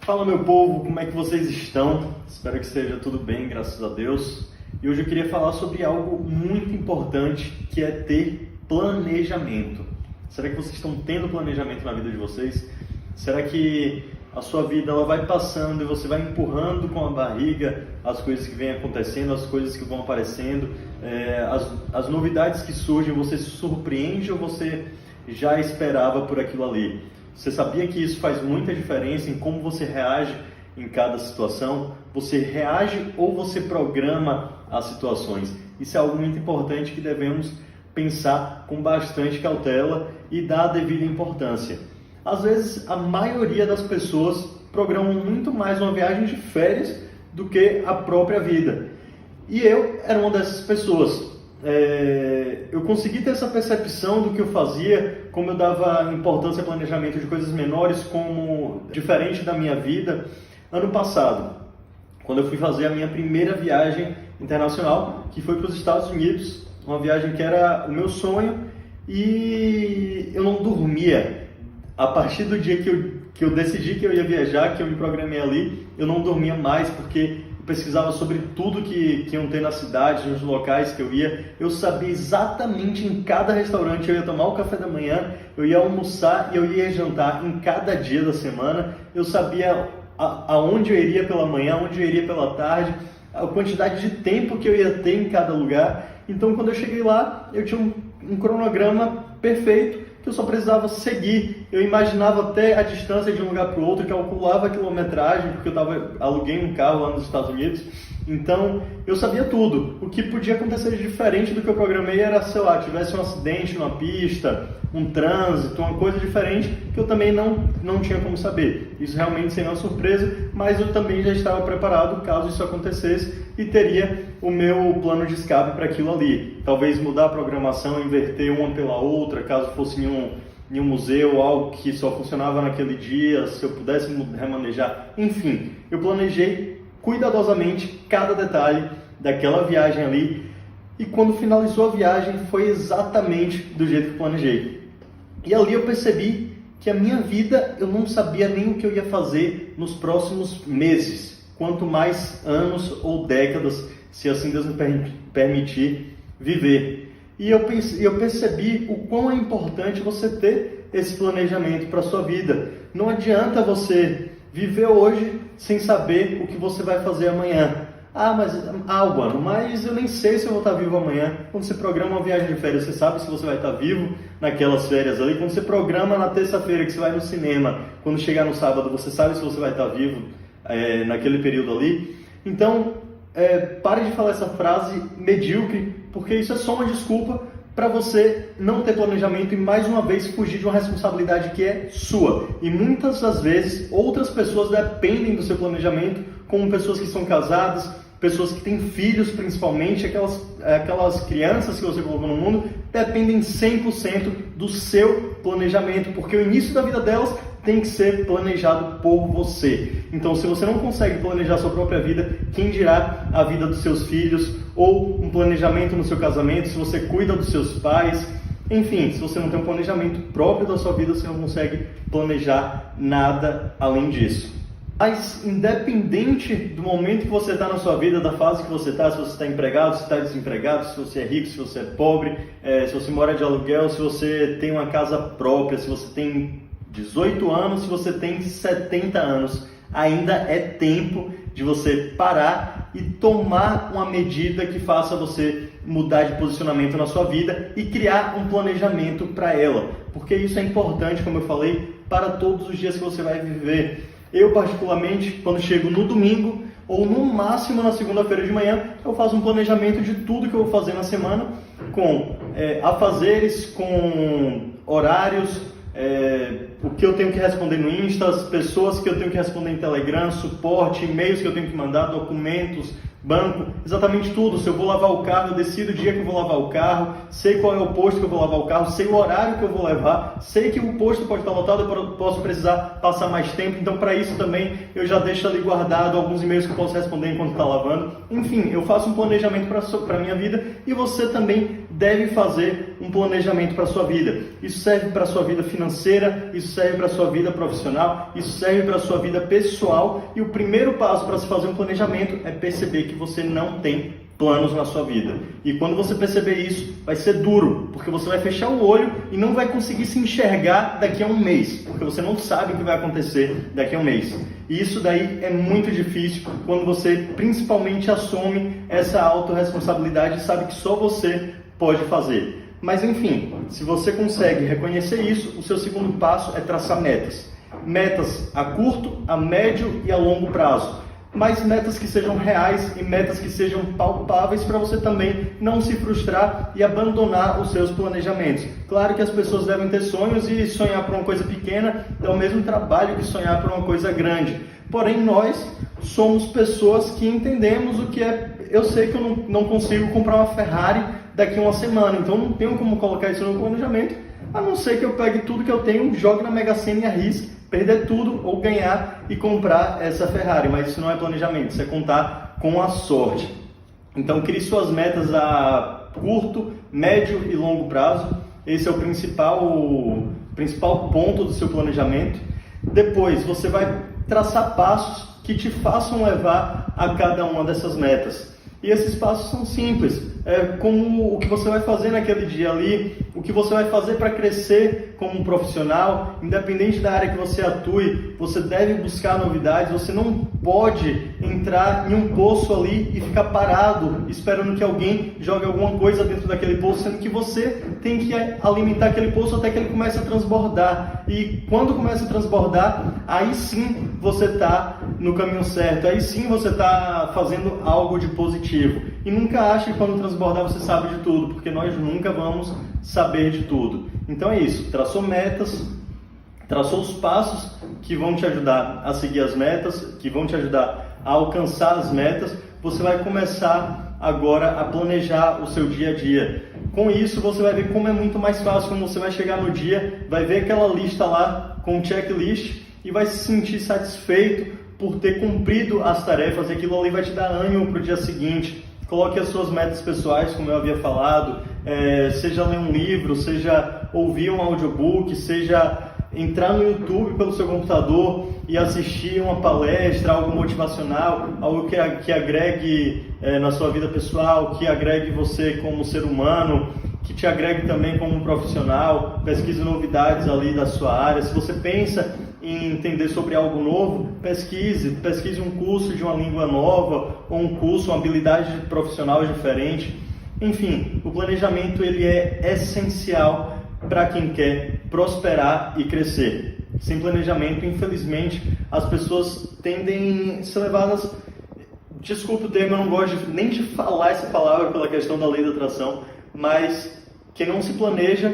Fala, meu povo, como é que vocês estão? Espero que esteja tudo bem, graças a Deus. E hoje eu queria falar sobre algo muito importante, que é ter planejamento. Será que vocês estão tendo planejamento na vida de vocês? Será que a sua vida ela vai passando e você vai empurrando com a barriga as coisas que vêm acontecendo, as coisas que vão aparecendo, as novidades que surgem, você se surpreende ou você já esperava por aquilo ali? Você sabia que isso faz muita diferença em como você reage em cada situação? Você reage ou você programa as situações? Isso é algo muito importante que devemos pensar com bastante cautela e dar a devida importância. Às vezes, a maioria das pessoas programam muito mais uma viagem de férias do que a própria vida. E eu era uma dessas pessoas. Eu consegui ter essa percepção do que eu fazia, como eu dava importância ao planejamento de coisas menores, como diferente da minha vida, ano passado, quando eu fui fazer a minha primeira viagem internacional, que foi para os Estados Unidos, uma viagem que era o meu sonho, e eu não dormia. A partir do dia que eu decidi que eu ia viajar, que eu me programei ali, eu não dormia mais, porque eu pesquisava sobre tudo que iam ter na cidade, nos locais que eu ia. Eu sabia exatamente em cada restaurante eu ia tomar o café da manhã, eu ia almoçar e eu ia jantar em cada dia da semana. Eu sabia aonde eu iria pela manhã, aonde eu iria pela tarde, a quantidade de tempo que eu ia ter em cada lugar. Então, quando eu cheguei lá, eu tinha um cronograma perfeito, que eu só precisava seguir. Eu imaginava até a distância de um lugar para o outro, calculava a quilometragem, porque aluguei um carro lá nos Estados Unidos, então eu sabia tudo. O que podia acontecer de diferente do que eu programei era, sei lá, tivesse um acidente numa pista, um trânsito, uma coisa diferente que eu também não tinha como saber. Isso realmente seria uma surpresa, mas eu também já estava preparado caso isso acontecesse e teria o meu plano de escape para aquilo ali. Talvez mudar a programação, inverter uma pela outra, caso fosse em um museu, algo que só funcionava naquele dia, se eu pudesse remanejar. Enfim, eu planejei cuidadosamente cada detalhe daquela viagem ali, e quando finalizou a viagem foi exatamente do jeito que planejei. E ali eu percebi que a minha vida, eu não sabia nem o que eu ia fazer nos próximos meses, quanto mais anos ou décadas, se assim Deus me permitir viver. E eu percebi o quão é importante você ter esse planejamento para a sua vida. Não adianta você viver hoje sem saber o que você vai fazer amanhã. Albano, mas eu nem sei se eu vou estar vivo amanhã. Quando você programa uma viagem de férias, você sabe se você vai estar vivo naquelas férias ali. Quando você programa na terça-feira que você vai no cinema, quando chegar no sábado, você sabe se você vai estar vivo naquele período ali. Então, pare de falar essa frase medíocre, porque isso é só uma desculpa para você não ter planejamento e mais uma vez fugir de uma responsabilidade que é sua. E muitas das vezes outras pessoas dependem do seu planejamento, como pessoas que são casadas, pessoas que têm filhos principalmente, aquelas crianças que você colocou no mundo, dependem 100% do seu planejamento, porque o início da vida delas tem que ser planejado por você. Então, se você não consegue planejar a sua própria vida, quem dirá a vida dos seus filhos, ou um planejamento no seu casamento, se você cuida dos seus pais, enfim, se você não tem um planejamento próprio da sua vida, você não consegue planejar nada além disso. Mas, independente do momento que você está na sua vida, da fase que você está, se você está empregado, se está desempregado, se você é rico, se você é pobre, se você mora de aluguel, se você tem uma casa própria, se você tem 18 anos, se você tem 70 anos, ainda é tempo de você parar e tomar uma medida que faça você mudar de posicionamento na sua vida e criar um planejamento para ela, porque isso é importante, como eu falei, para todos os dias que você vai viver. Eu, particularmente, quando chego no domingo ou no máximo na segunda-feira de manhã, eu faço um planejamento de tudo que eu vou fazer na semana, com afazeres, com horários, o que eu tenho que responder no Insta, as pessoas que eu tenho que responder em Telegram, suporte, e-mails que eu tenho que mandar, documentos, banco, exatamente tudo. Se eu vou lavar o carro, eu decido o dia que eu vou lavar o carro, sei qual é o posto que eu vou lavar o carro, sei o horário que eu vou levar, sei que o posto pode estar lotado, eu posso precisar passar mais tempo, então para isso também eu já deixo ali guardado alguns e-mails que eu posso responder enquanto está lavando. Enfim, eu faço um planejamento para a minha vida e você também deve fazer um planejamento para a sua vida. Isso serve para a sua vida financeira, isso serve para a sua vida profissional, isso serve para a sua vida pessoal. E o primeiro passo para se fazer um planejamento é perceber que você não tem planos na sua vida. E quando você perceber isso, vai ser duro, porque você vai fechar o olho e não vai conseguir se enxergar daqui a um mês, porque você não sabe o que vai acontecer daqui a um mês. E isso daí é muito difícil quando você principalmente assume essa autorresponsabilidade e sabe que só você pode fazer. Mas enfim, se você consegue reconhecer isso, o seu segundo passo é traçar metas. Metas a curto, a médio e a longo prazo. Mas metas que sejam reais e metas que sejam palpáveis para você também não se frustrar e abandonar os seus planejamentos. Claro que as pessoas devem ter sonhos e sonhar por uma coisa pequena dá o mesmo trabalho que sonhar por uma coisa grande. Porém, nós somos pessoas que entendemos o que é... Eu sei que eu não consigo comprar uma Ferrari daqui a uma semana, então não tenho como colocar isso no planejamento, a não ser que eu pegue tudo que eu tenho, jogue na Mega Sena e arrisque, perder tudo ou ganhar e comprar essa Ferrari. Mas isso não é planejamento, isso é contar com a sorte. Então crie suas metas a curto, médio e longo prazo. Esse é o principal ponto do seu planejamento. Depois você vai traçar passos que te façam levar a cada uma dessas metas. E esses passos são simples, como o que você vai fazer naquele dia ali, o que você vai fazer para crescer como um profissional, independente da área que você atue, você deve buscar novidades, você não pode entrar em um poço ali e ficar parado, esperando que alguém jogue alguma coisa dentro daquele poço, sendo que você tem que alimentar aquele poço até que ele comece a transbordar. E quando começa a transbordar, aí sim você está no caminho certo, aí sim você está fazendo algo de positivo. E nunca ache que quando transbordar você sabe de tudo, porque nós nunca vamos saber de tudo. Então é isso, traçou metas, traçou os passos que vão te ajudar a seguir as metas, que vão te ajudar a alcançar as metas, você vai começar agora a planejar o seu dia a dia. Com isso você vai ver como é muito mais fácil, quando você vai chegar no dia, vai ver aquela lista lá com o checklist e vai se sentir satisfeito por ter cumprido as tarefas, e aquilo ali vai te dar ânimo para o dia seguinte. Coloque as suas metas pessoais, como eu havia falado, seja ler um livro, seja ouvir um audiobook, seja entrar no YouTube pelo seu computador e assistir uma palestra, algo motivacional, algo que agregue na sua vida pessoal, que agregue você como ser humano, que te agregue também como um profissional. Pesquise novidades ali da sua área. Se você pensa em entender sobre algo novo, pesquise um curso de uma língua nova, ou um curso, uma habilidade profissional diferente. Enfim, o planejamento ele é essencial para quem quer prosperar e crescer. Sem planejamento, infelizmente, as pessoas tendem a ser levadas... Desculpe o termo, eu não gosto nem de falar essa palavra pela questão da lei da atração, mas quem não se planeja,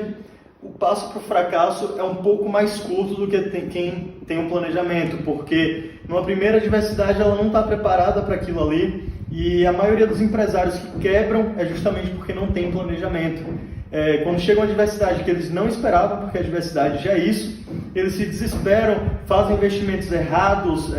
o passo para o fracasso é um pouco mais curto do que quem tem um planejamento, porque numa primeira adversidade ela não está preparada para aquilo ali, e a maioria dos empresários que quebram é justamente porque não tem planejamento. Quando chega uma adversidade que eles não esperavam, porque a adversidade já é isso, eles se desesperam, fazem investimentos errados,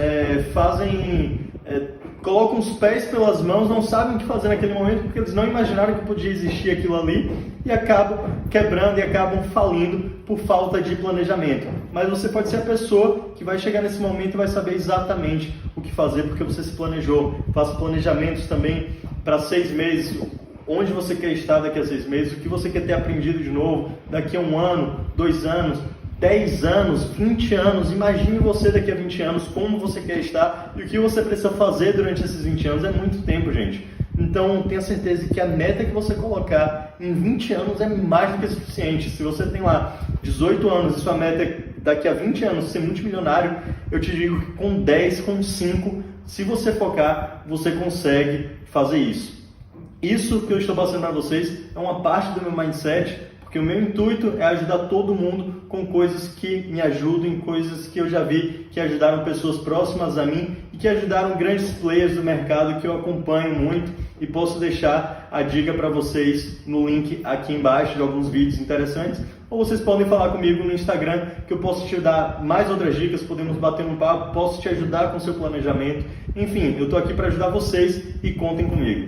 colocam os pés pelas mãos, não sabem o que fazer naquele momento, porque eles não imaginaram que podia existir aquilo ali, e acabam quebrando e acabam falindo por falta de planejamento. Mas você pode ser a pessoa que vai chegar nesse momento e vai saber exatamente o que fazer, porque você se planejou. Faça planejamentos também para 6 meses, onde você quer estar daqui a 6 meses, o que você quer ter aprendido de novo daqui a 1 ano, 2 anos, 10 anos, 20 anos. Imagine você daqui a 20 anos, como você quer estar e o que você precisa fazer durante esses 20 anos. É muito tempo, gente. Então, tenha certeza que a meta que você colocar em 20 anos é mais do que suficiente. Se você tem lá 18 anos e sua meta é daqui a 20 anos ser multimilionário, eu te digo que com 10, com 5, se você focar, você consegue fazer isso. Isso que eu estou passando para vocês é uma parte do meu mindset, porque o meu intuito é ajudar todo mundo com coisas que me ajudem, coisas que eu já vi que ajudaram pessoas próximas a mim e que ajudaram grandes players do mercado que eu acompanho muito, e posso deixar a dica para vocês no link aqui embaixo de alguns vídeos interessantes, ou vocês podem falar comigo no Instagram que eu posso te dar mais outras dicas, podemos bater um papo, posso te ajudar com o seu planejamento. Enfim, eu estou aqui para ajudar vocês e contem comigo.